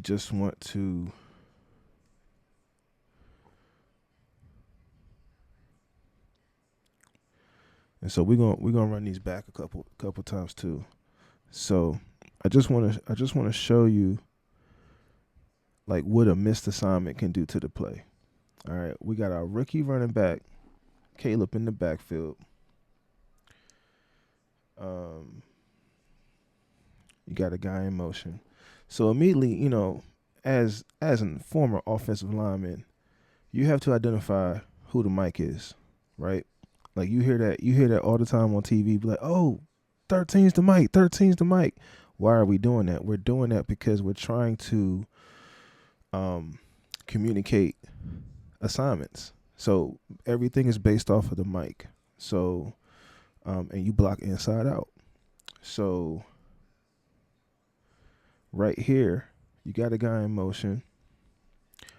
really just want to and so we're gonna run these back a couple times too. So I just wanna show you like what a missed assignment can do to the play. All right, we got our rookie running back, Caleb in the backfield. Um, you got a guy in motion. So immediately, as a former offensive lineman, you have to identify who the mic is, right? Like you hear that all the time on TV, be like, oh, 13's the mic, 13's the mic. Why are we doing that? We're doing that because we're trying to communicate assignments. So everything is based off of the mic. So and you block inside out. So right here, you got a guy in motion.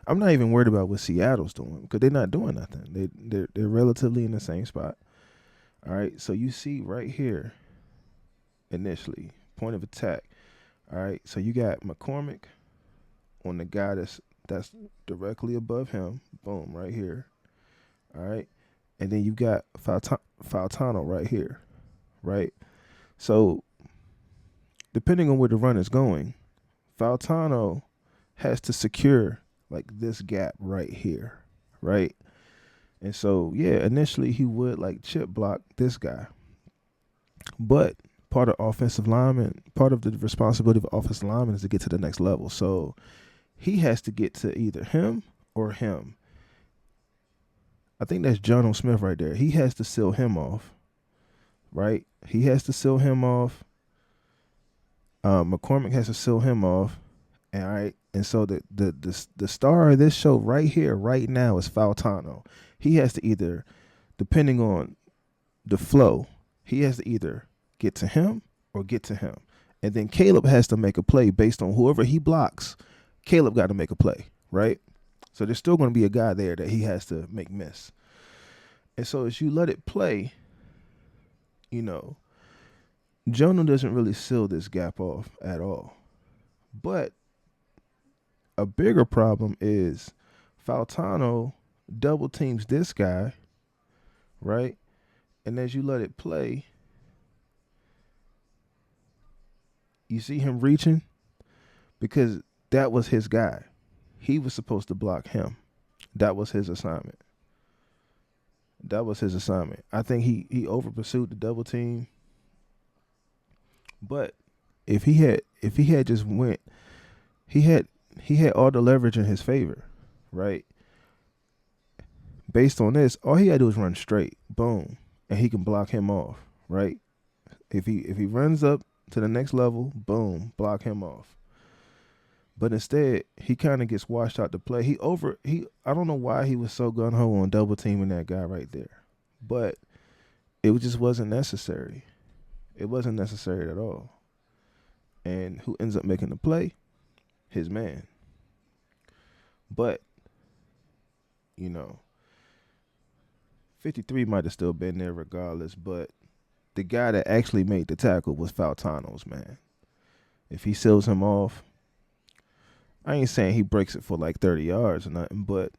I'm not even worried about what Seattle's doing because they're not doing nothing. They're relatively in the same spot. All right. So you see right here, initially, point of attack. All right. So you got McCormick on the guy that's directly above him. Boom, right here. All right. And then you got Faltano right here. Right. So depending on where the run is going, Faltano has to secure like this gap right here, right? And so, yeah, initially he would like chip block this guy. But part of the responsibility of offensive lineman is to get to the next level. So he has to get to either him or him. I think that's Jono Smith right there. He has to seal him off, right? He has to seal him off. McCormick has to seal him off. All right. And so the star of this show right here, right now, is Faltano. He has to either, depending on the flow, he has to either get to him or get to him. And then Caleb has to make a play based on whoever he blocks. Caleb got to make a play, right? So there's still going to be a guy there that he has to make miss. And so as you let it play, Jonah doesn't really seal this gap off at all. But a bigger problem is Faltano double teams this guy, right? And as you let it play, you see him reaching because that was his guy. He was supposed to block him. That was his assignment. I think he over pursued the double team. But if he had just went, he had all the leverage in his favor, right? Based on this, all he had to do is run straight, boom, and he can block him off, right? If he runs up to the next level, boom, block him off. But instead, he kind of gets washed out to play. I don't know why he was so gung ho on double teaming that guy right there, but it just wasn't necessary. It wasn't necessary at all. And who ends up making the play? His man. But, 53 might have still been there regardless, but the guy that actually made the tackle was Faltano's man. If he seals him off, I ain't saying he breaks it for like 30 yards or nothing, but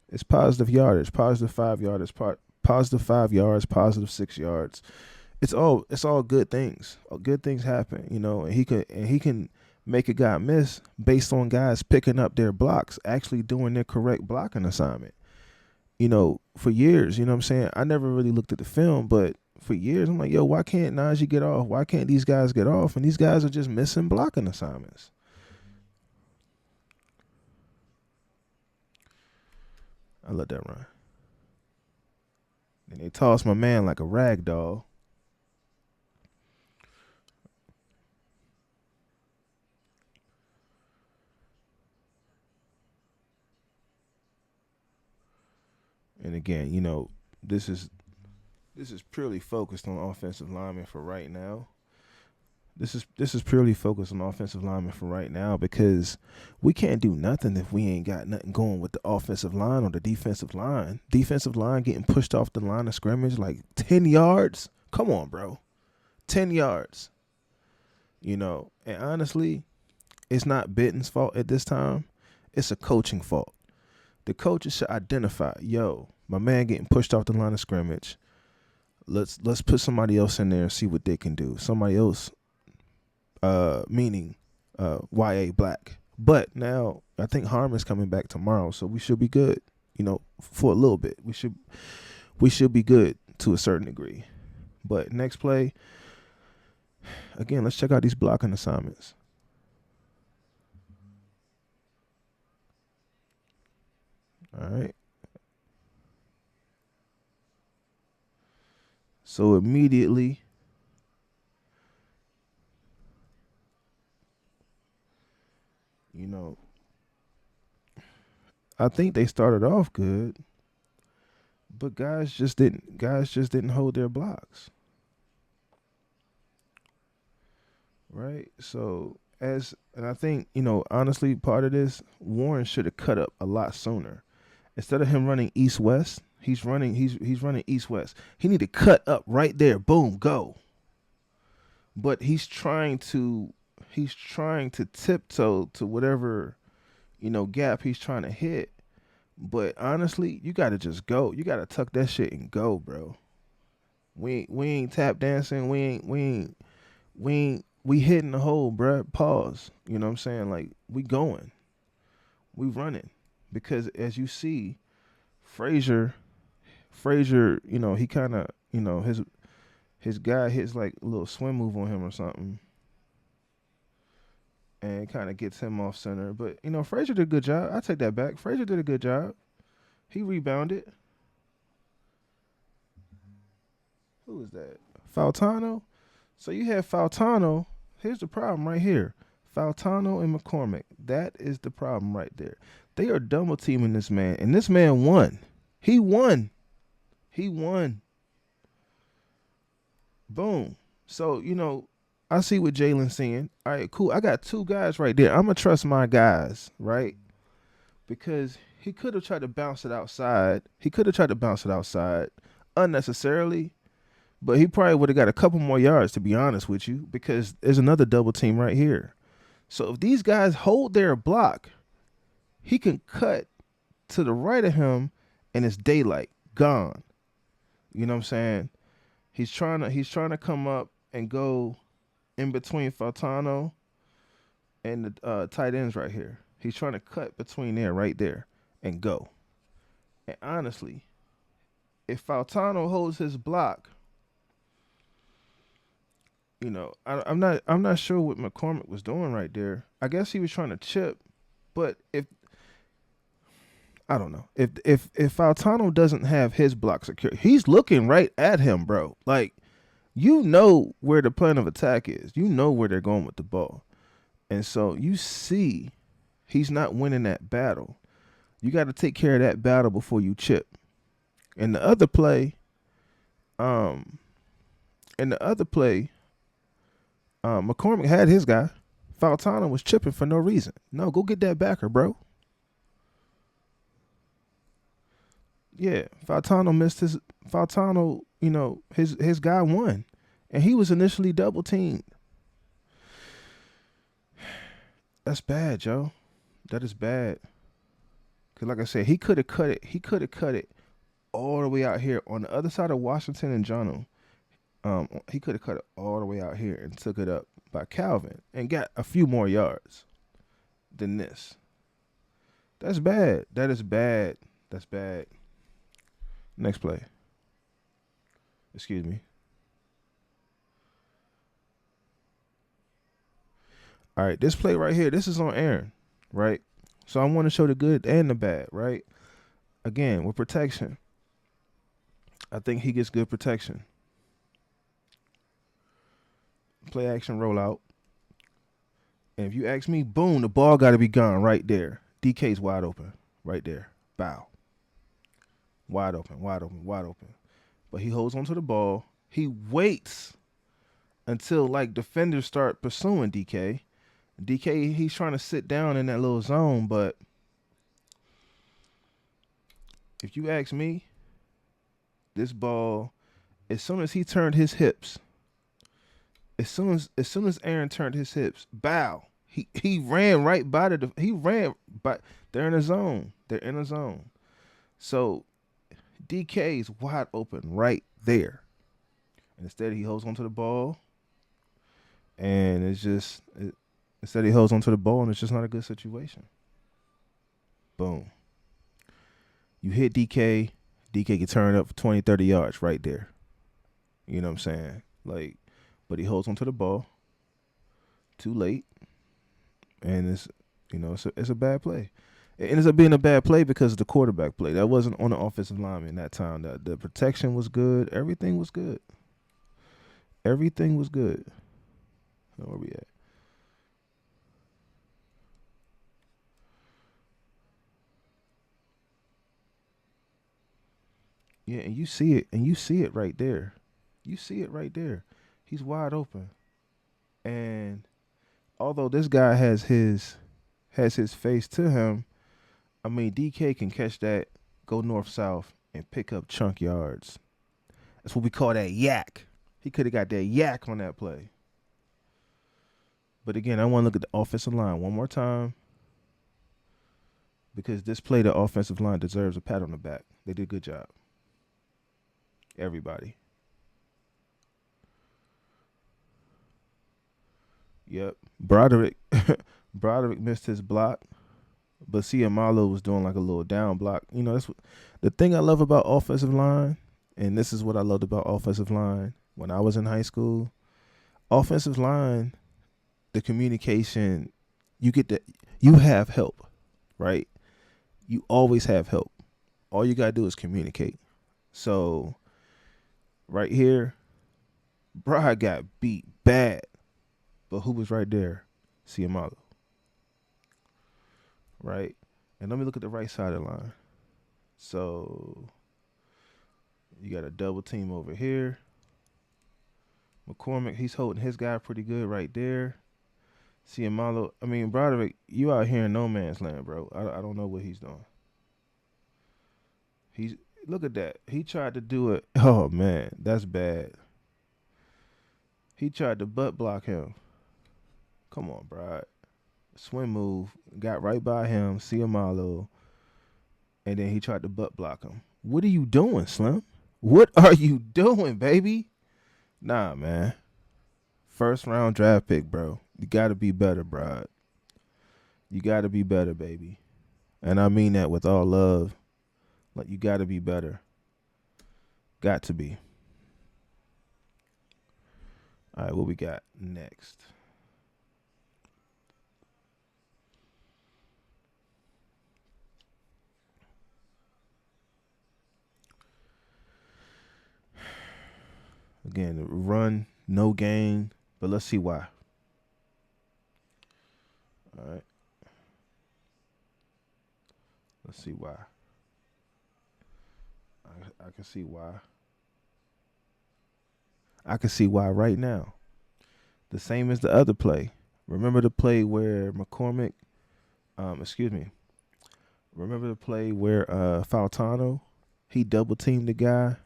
it's positive yardage, positive 5 yards, positive 5 yards, positive 6 yards. It's all good things. Good things happen, and he can make a guy miss based on guys picking up their blocks, actually doing their correct blocking assignment. For years, what I'm saying? I never really looked at the film, but for years I'm like, yo, why can't Najee get off? Why can't these guys get off? And these guys are just missing blocking assignments. I let that run. And they tossed my man like a rag doll. And again, this is purely focused on offensive linemen for right now. This is purely focused on offensive linemen for right now because we can't do nothing if we ain't got nothing going with the offensive line or the defensive line. Defensive line getting pushed off the line of scrimmage like 10 yards. Come on, bro. 10 yards. And honestly, it's not Benton's fault at this time. It's a coaching fault. The coaches should identify, yo, my man getting pushed off the line of scrimmage. Let's put somebody else in there and see what they can do. Somebody else, meaning YA Black. But now I think Harmon's coming back tomorrow, so we should be good. For a little bit, we should be good to a certain degree. But next play, again, let's check out these blocking assignments. All right. So immediately, I think they started off good, but guys just didn't hold their blocks. Right? So and I think, honestly, part of this, Warren should have cut up a lot sooner. Instead of him running east-west, he's running east-west. He need to cut up right there. Boom, go. But he's trying to tiptoe to whatever, gap he's trying to hit. But honestly, you got to just go. You got to tuck that shit and go, bro. We ain't tap dancing. We hitting the hole, bro. Pause. You know what I'm saying? Like, we going. We running. Because as you see, Frazier, he kind of, his guy hits like a little swim move on him or something. And it kind of gets him off center. But, Frazier did a good job. I take that back. Frazier did a good job. He rebounded. Who was that? Fautano? So you have Fautano. Here's the problem right here. Fautano and McCormick. That is the problem right there. They are double teaming this man. And this man won. He won. Boom. So, I see what Jalen's saying. All right, cool. I got two guys right there. I'm going to trust my guys, right? Because he could have tried to bounce it outside. Unnecessarily. But he probably would have got a couple more yards, to be honest with you, because there's another double team right here. So if these guys hold their block, he can cut to the right of him, and it's daylight, gone. You know what I'm saying? He's trying to come up and go in between Fautano and the tight ends right here. He's trying to cut between there, right there, and go. And honestly, if Fautano holds his block, I'm not sure what McCormick was doing right there. I guess he was trying to chip, but I don't know. If Fautano doesn't have his block secure, he's looking right at him, bro. Like, where the plan of attack is. You know where they're going with the ball. And so you see he's not winning that battle. You got to take care of that battle before you chip. And the other play, McCormick had his guy. Fautano was chipping for no reason. No, go get that backer, bro. Yeah, Fautano, his guy won. And he was initially double teamed. That's bad, Joe. That is bad. Because like I said, he could have cut it all the way out here on the other side of Washington and Jono. He could have cut it all the way out here and took it up by Calvin and got a few more yards than this. That's bad. That is bad. That's bad. Next play. Excuse me. All right, this play right here, this is on Aaron, right? So I want to show the good and the bad, right? Again, with protection, I think he gets good protection. Play action rollout. And if you ask me, boom, the ball got to be gone right there. DK's wide open right there. Bow. Wide open. But he holds onto the ball. He waits until, like, defenders start pursuing DK. DK, he's trying to sit down in that little zone, but if you ask me, this ball, as soon as he turned his hips, as soon as Aaron turned his hips, bow, He ran right by he ran by. They're in a zone. They're in a zone. So DK's wide open right there. And instead he holds onto the ball, and instead he holds onto the ball, and it's just not a good situation. Boom. You hit DK. DK can turn up for 20, 30 yards right there. You know what I'm saying? Like, but he holds onto the ball too late, and it's a bad play. It ends up being a bad play because of the quarterback play. That wasn't on the offensive lineman that time. The protection was good. Everything was good. Everything was good. Where we at? Yeah, and you see it, right there. You see it right there. He's wide open, and although this guy has his face to him, I mean DK can catch that, go north south, and pick up chunk yards. That's what we call that yak. He could have got that yak on that play. But again, I want to look at the offensive line one more time, because this play, the offensive line deserves a pat on the back. They did a good job. Everybody. Yep. Broderick missed his block, but Seumalo was doing like a little down block. You know, that's what, the thing I love about offensive line, and this is what I loved about offensive line when I was in high school. Offensive line, the communication, you have help, right? You always have help. All you gotta do is communicate. So right here, Brad got beat bad, but who was right there? Seumalo. Right? And let me look at the right side of the line. So you got a double team over here. McCormick, he's holding his guy pretty good right there. Seumalo, I mean, Broderick, you out here in no man's land, bro. I don't know what he's doing. Look at that. He tried to do it. Oh, man, that's bad. He tried to butt block him. Come on, Brad. Swim move, got right by him, Seumalo, and then he tried to butt block him. What are you doing, Slim? What are you doing, baby? Nah, man. First round draft pick, bro. You got to be better, Brad. You got to be better, baby. And I mean that with all love. Like, you got to be better. Got to be. All right, what we got next? Again, run, no gain, but let's see why. All right. Let's see why. I can see why. I can see why right now. The same as the other play. Remember the play where McCormick, remember the play where Faltano, he double teamed the guy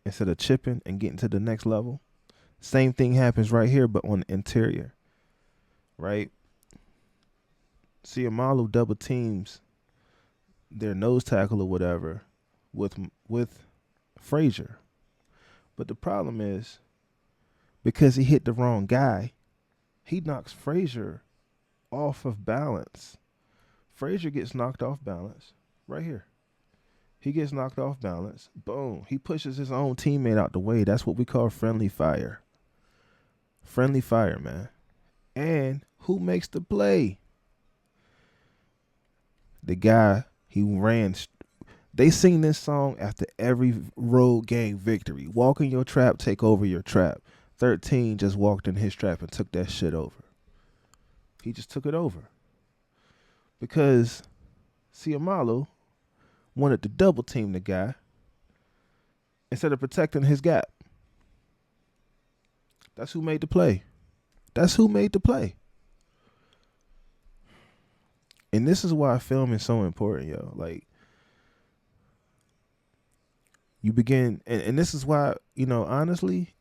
instead of chipping and getting to the next level? Same thing happens right here, but on the interior. Right? Seumalo double teams their nose tackle or whatever with Frazier. But the problem is, because he hit the wrong guy, he knocks Frazier off of balance. Frazier gets knocked off balance right here. He gets knocked off balance. Boom. He pushes his own teammate out the way. That's what we call friendly fire. Friendly fire, man. And who makes the play? The guy, he ran. They sing this song after every road game victory. Walk in your trap, take over your trap. 13 just walked in his trap and took that shit over. He just took it over. Because Seumalo wanted to double team the guy instead of protecting his gap. That's who made the play. That's who made the play. And this is why film is so important, yo. Like, you begin, and this is why, honestly,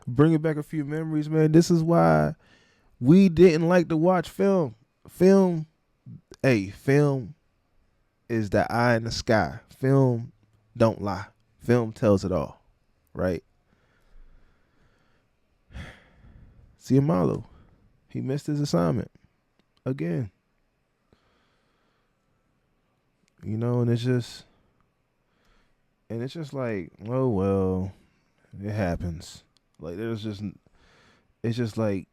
bringing back a few memories, man. This is why We didn't like to watch film. Film, hey, film is the eye in the sky. Film don't lie. Film tells it all, right? Seumalo, he missed his assignment again. You know, and it's just like, oh well, it happens. Like it's just like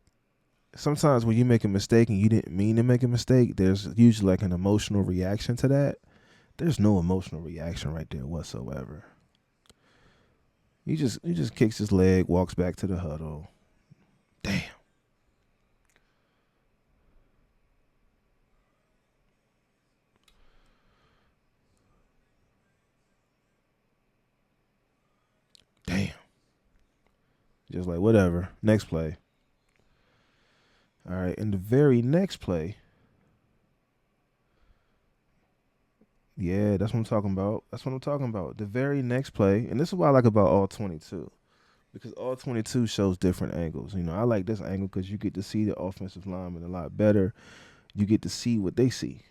sometimes when you make a mistake and you didn't mean to make a mistake, there's usually like an emotional reaction to that. There's no emotional reaction right there whatsoever. He just kicks his leg, walks back to the huddle. Damn. Damn. Just like whatever. Next play. All right, in the very next play. Yeah, that's what I'm talking about. That's what I'm talking about. The very next play, and this is what I like about all 22, because all 22 shows different angles. You know, I like this angle because you get to see the offensive lineman a lot better. You get to see what they see,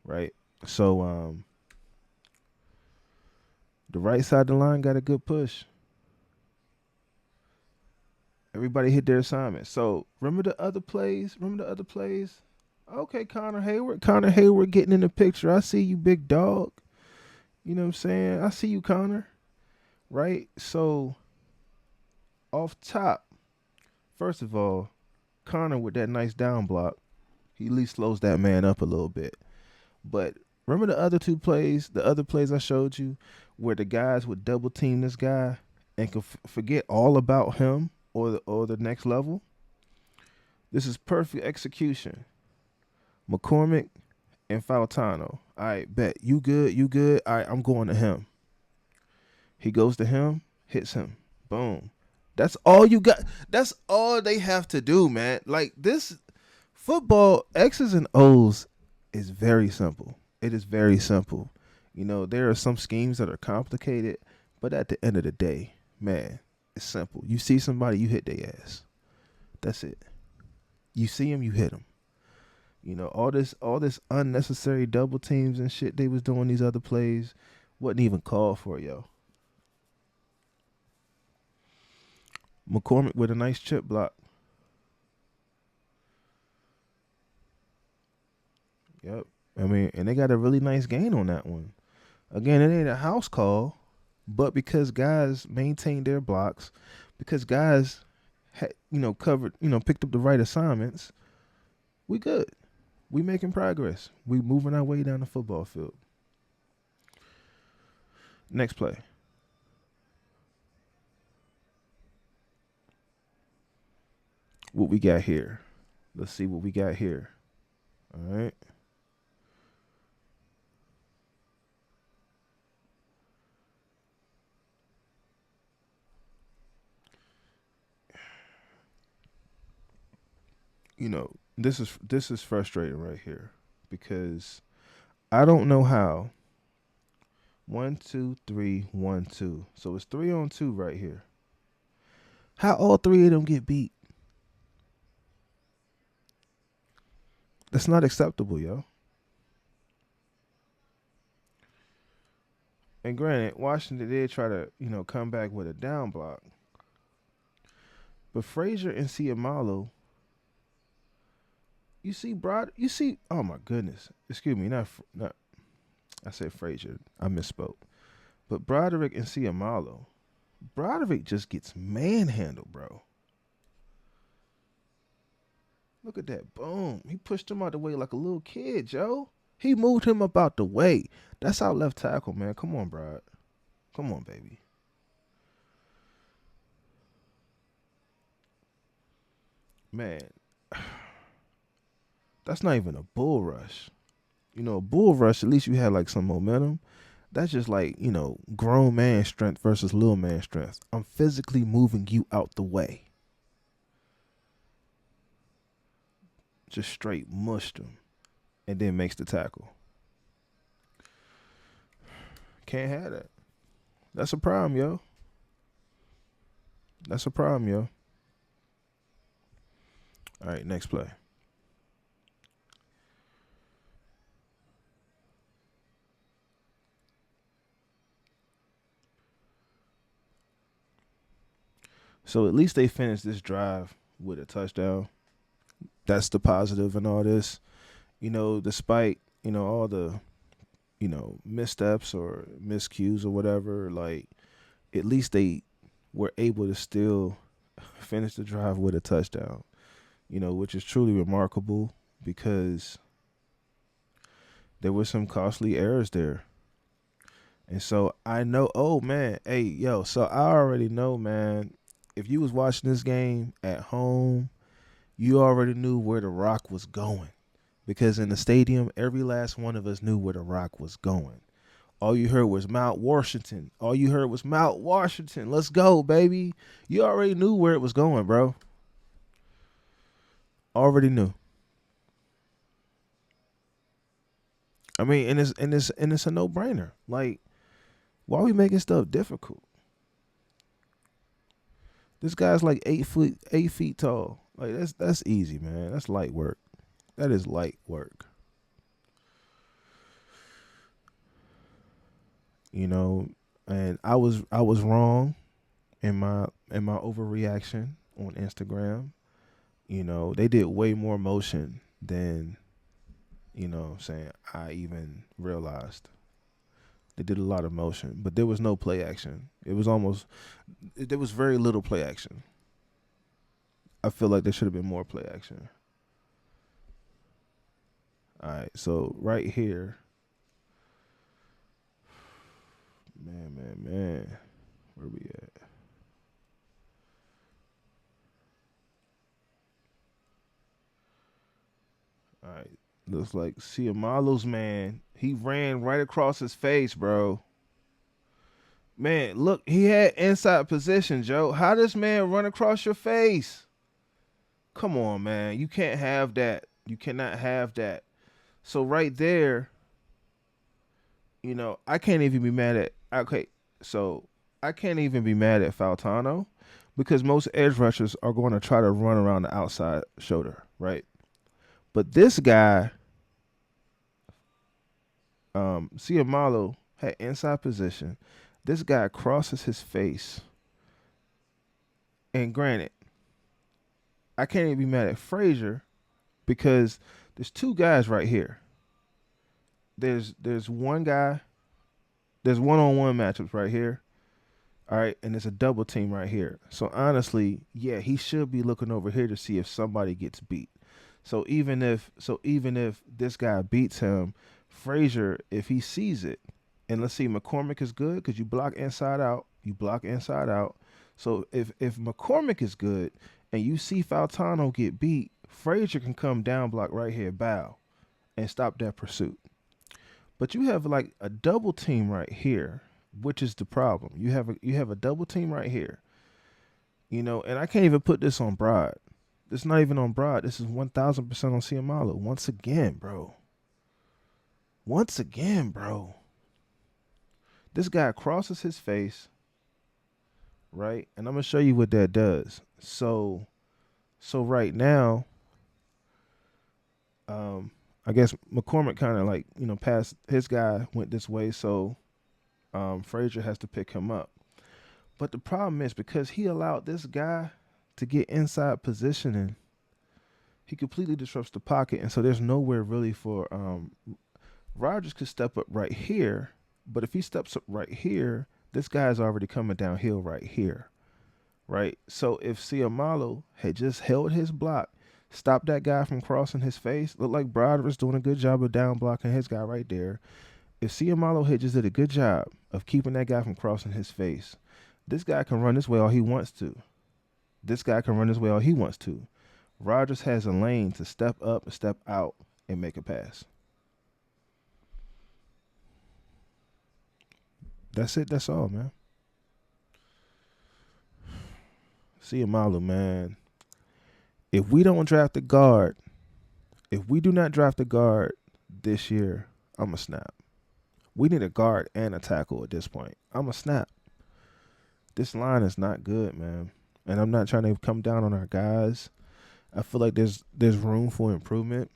right? So, the right side of the line got a good push. Everybody hit their assignment. So remember the other plays? Remember the other plays? Okay, Connor Hayward. Connor Hayward getting in the picture. I see you, big dog. You know what I'm saying? I see you, Connor. Right? So off top, first of all, Connor with that nice down block, he at least slows that man up a little bit. But remember the other two plays, the other plays I showed you, where the guys would double team this guy and could forget all about him or the next level? This is perfect execution. McCormick and Fautano. All right, bet. You good? You good? All right, I'm going to him. He goes to him, hits him. Boom. That's all you got. That's all they have to do, man. Like this football, X's and O's is very simple. It is very simple. You know, there are some schemes that are complicated, but at the end of the day, man, it's simple. You see somebody, you hit their ass. That's it. You see him, you hit him. You know, all this unnecessary double teams and shit they was doing these other plays wasn't even called for, yo. McCormick with a nice chip block. Yep. I mean, and they got a really nice gain on that one. Again, it ain't a house call, but because guys maintained their blocks, because guys had, covered, picked up the right assignments, we good. We making progress. We moving our way down the football field. Next play. What we got here? Let's see what we got here. All right. This is frustrating right here because I don't know how. 1, 2, 3, 1, 2. So it's 3-on-2 right here. How all three of them get beat? That's not acceptable, yo. And granted, Washington did try to, come back with a down block. But Frazier and Seumalo, oh my goodness. Excuse me, not I said Frazier. I misspoke. But Broderick and Seumalo, Broderick just gets manhandled, bro. Look at that. Boom. He pushed him out the way like a little kid, Joe. He moved him up out the way. That's our left tackle, man. Come on, Brod. Come on, baby. Man, that's not even a bull rush. A bull rush, at least you had like some momentum. That's just like, grown man strength versus little man strength. I'm physically moving you out the way. Just straight mushed him and then makes the tackle. Can't have that. That's a problem, yo. That's a problem, yo. All right, next play. So at least they finished this drive with a touchdown. That's the positive in all this. Despite, all the, missteps or miscues or whatever, like at least they were able to still finish the drive with a touchdown, which is truly remarkable because there were some costly errors there. And so I know, oh man, hey, yo, so I already know, man, if you was watching this game at home, you already knew where the rock was going. Because in the stadium, every last one of us knew where the rock was going. All you heard was Mount Washington. All you heard was Mount Washington. Let's go, baby. You already knew where it was going, bro. Already knew. I mean, and it's a no-brainer. Like, why are we making stuff difficult? This guy's like 8 feet tall. Like that's easy, man. That's light work. That is light work. You know, and I was wrong in my overreaction on Instagram. They did way more motion than, what I'm saying, I even realized. They did a lot of motion, but there was no play action. There was very little play action. I feel like there should have been more play action. All right, so right here, man, where we at? All right, looks like Seumalo's man. He ran right across his face, bro. Man, look, he had inside position, Joe. How does man run across your face? Come on, man. You can't have that. You cannot have that. So right there, I can't even be mad at. Okay, so I can't even be mad at Faltano because most edge rushers are going to try to run around the outside shoulder, right? But this guy, Seumalo, had inside position. This guy crosses his face, and granted, I can't even be mad at Frazier because there's two guys right here. There's one guy. There's one-on-one matchups right here. All right, and there's a double team right here. So honestly, yeah, he should be looking over here to see if somebody gets beat. So even if this guy beats him, Frazier, if he sees it, and let's see, McCormick is good because you block inside out. You block inside out. So if McCormick is good and you see Faltano get beat, Frazier can come down block right here, bow, and stop that pursuit. But you have like a double team right here, which is the problem. You have a double team right here. And I can't even put this on Brod. It's not even on Brod. This is 1,000% on Seumalo. Once again, bro. This guy crosses his face, right? And I'm gonna show you what that does. So right now, I guess McCormick kind of like, passed his guy went this way, so Frazier has to pick him up. But the problem is because he allowed this guy to get inside positioning, he completely disrupts the pocket, and so there's nowhere really for Rodgers could step up right here, but if he steps up right here, this guy's already coming downhill right here, right? So if Seumalo had just held his block, stopped that guy from crossing his face, looked like Broderick's doing a good job of down blocking his guy right there. If Seumalo had just did a good job of keeping that guy from crossing his face, this guy can run this way all he wants to. Rodgers has a lane to step up and step out and make a pass. That's it. That's all, man. Seumalo, man. If we don't draft a guard, if we do not draft a guard this year, I'm a snap. We need a guard and a tackle at this point. I'm a snap. This line is not good, man. And I'm not trying to come down on our guys. I feel like there's room for improvement,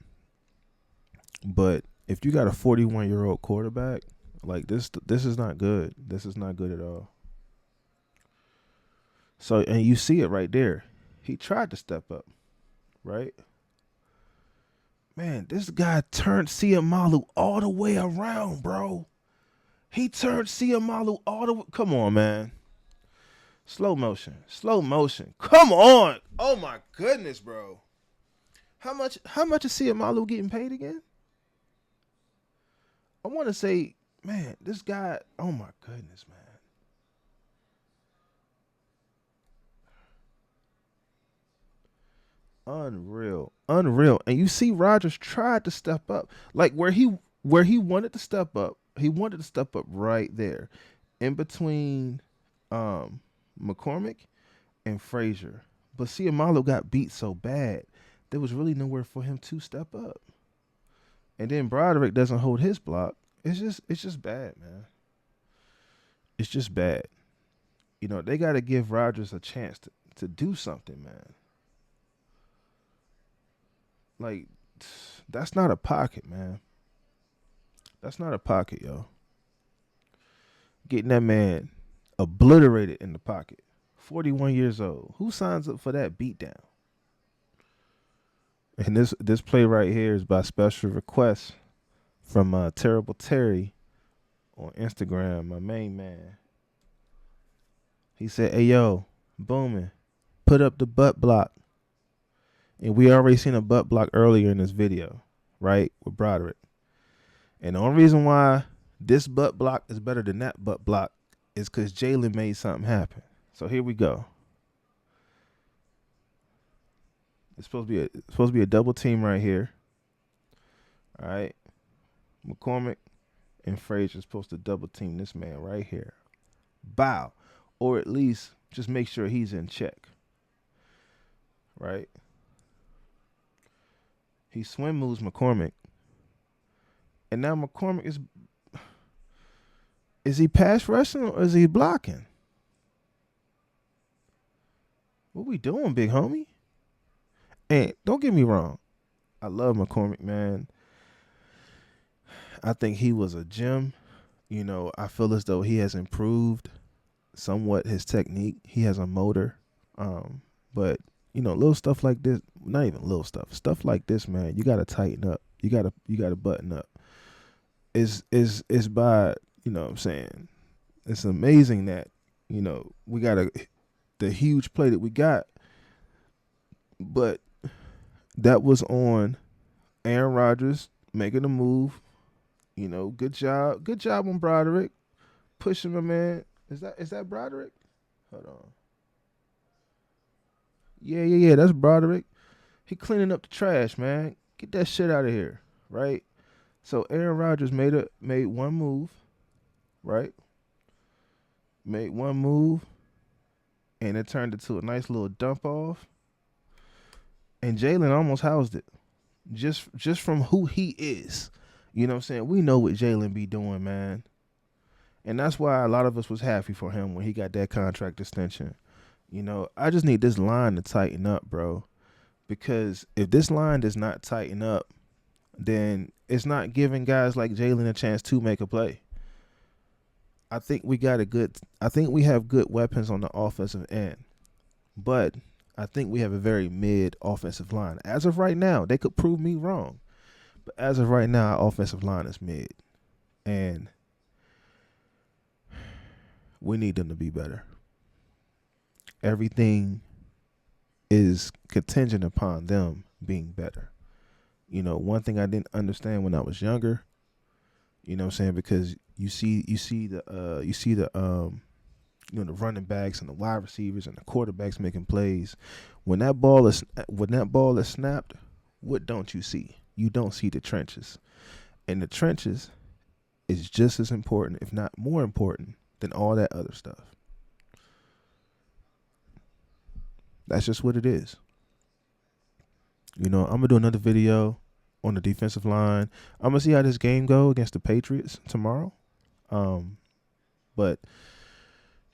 but if you got a 41-year-old quarterback, like this is not good. This is not good at all. So, and you see it right there. He tried to step up, right? Man, this guy turned Seumalo all the way around, bro. He turned Seumalo all the way. Come on, man. Slow motion. Slow motion. Come on. Oh my goodness, bro. How much is Seumalo getting paid again? I want to say, man, this guy, oh my goodness, man. Unreal. Unreal. And you see Rodgers tried to step up. Like where he wanted to step up, he wanted to step up right there. In between um McCormick and Frazier. But Seumalo got beat so bad, there was really nowhere for him to step up. And then Broderick doesn't hold his block. It's just bad, man. It's just bad. They got to give Rodgers a chance to do something, man. Like, that's not a pocket, man. That's not a pocket, yo. Getting that man obliterated in the pocket. 41 years old. Who signs up for that beatdown? And this play right here is by special request from Terrible Terry on Instagram, my main man. He said, "Hey yo, Boomin, put up the butt block." And we already seen a butt block earlier in this video, right, with Broderick. And the only reason why this butt block is better than that butt block is because Jalen made something happen. So here we go. It's supposed to be a double team right here. All right, McCormick and Frazier are supposed to double team this man right here. Bow, or at least just make sure he's in check. Right. He swim moves McCormick. And now McCormick is he pass rushing or is he blocking? What we doing, big homie? And don't get me wrong. I love McCormick, man. I think he was a gem. I feel as though he has improved somewhat his technique. He has a motor. But little stuff like this, not even little stuff like this, man, you gotta tighten up. You gotta button up. Is by, what I'm saying, it's amazing that, we got the huge play that we got, but that was on Aaron Rodgers making a move. Good job on Broderick, pushing my man. Is that Broderick? Hold on. Yeah, that's Broderick. He cleaning up the trash, man. Get that shit out of here, right? So Aaron Rodgers made one move, right? Made one move, and it turned into a nice little dump off. And Jalen almost housed it, just from who he is. You know what I'm saying? We know what Jalen be doing, man. And that's why a lot of us was happy for him when he got that contract extension. I just need this line to tighten up, bro. Because if this line does not tighten up, then it's not giving guys like Jalen a chance to make a play. I think we have good weapons on the offensive end. But I think we have a very mid offensive line. As of right now, they could prove me wrong. But as of right now, our offensive line is mid. And we need them to be better. Everything is contingent upon them being better. One thing I didn't understand when I was younger, what I'm saying, because you see the the running backs and the wide receivers and the quarterbacks making plays. When that ball is snapped, what don't you see? You don't see the trenches. And the trenches is just as important, if not more important, than all that other stuff. That's just what it is. I'm going to do another video on the defensive line. I'm going to see how this game go against the Patriots tomorrow. But,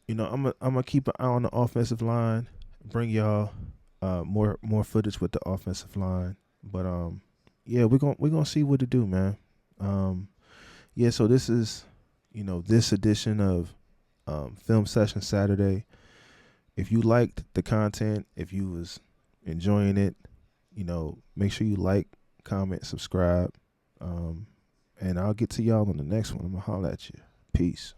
I'm going to keep an eye on the offensive line, bring y'all more footage with the offensive line. But yeah, we're gonna see what to do, man. Yeah, so this is, this edition of Film Session Saturday. If you liked the content, if you was enjoying it, make sure you like, comment, subscribe. And I'll get to y'all on the next one. I'm gonna holler at you. Peace.